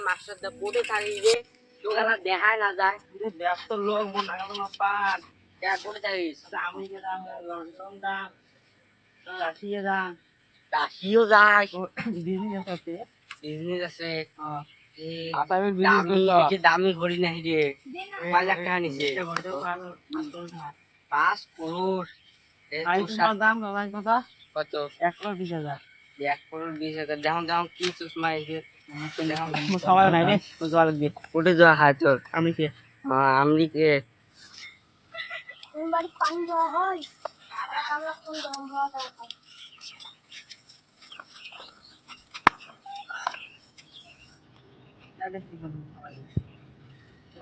মাস্টারদা পড়ে থাকি রে তোরা দেখায় না যায় দেখ তো লোক মন না পান দেখ পড়ে থাকিস আমি গেলাম লন্ডন দা রাশিয়া দা রাশিও যায় বিজনেস আছে আসামের বিজনেস দামি ঘড়ি নাই রে 5 লাখ টাকা নিছে 5 crore দাম কত 1,20,000 1,20,000 যেমন যেমন কি চশমা এসে সবাই নাই রে জল দিয়ে উঠে যাওয়া হয় তোর আমি কে আমি কে বাড়ি পানি দেওয়া হয় আমরা কোন গরম হওয়া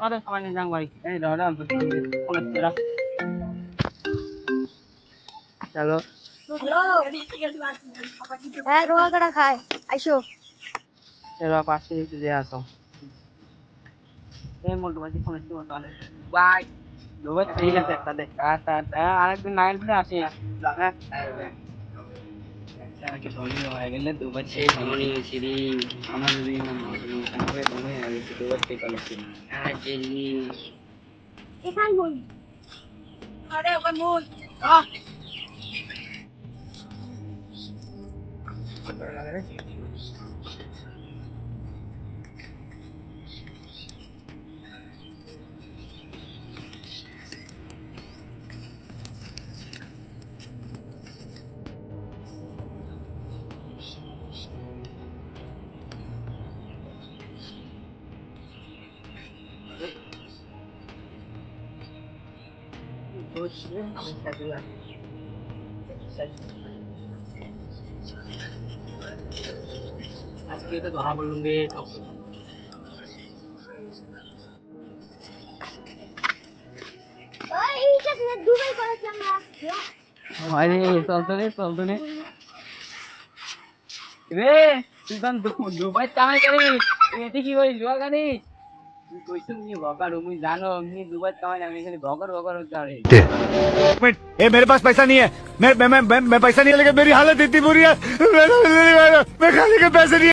আরে পানি যাং বাড়ি এই দাদা চলো হ্যাঁ রোয়া কটা খায় আইসো চলো পাশে দিয়ে আসো এই মোটু বাজি ফোন একটু তাহলে বাই দুবার ঠিক আছে তাহলে আরেকদিন নাইল ফিরে আসি কি বলি হয়ে গেলে দুবার সেই মনে হয়েছে রে আমার যদি মনে মনে হয় দুবার ঠিক আছে হ্যাঁ জেলি এখান বল আরে ওখান বল আজকে তো ধরা বললুম রে আরে চলতো রে রে তুই তখন দুবাই চামাই করি এতে কি করিস জোয়া গাড়ি তুই কইছিস নি বকার তুমি জানো আমি দুবাই চামাই আমি এখানে বকার হচ্ছে আরে ए मेरे पास पैसा नहीं है मैं पैसा नहीं है लेकिन मेरी हालत इतनी बुरी है मैं खाने के पैसे नहीं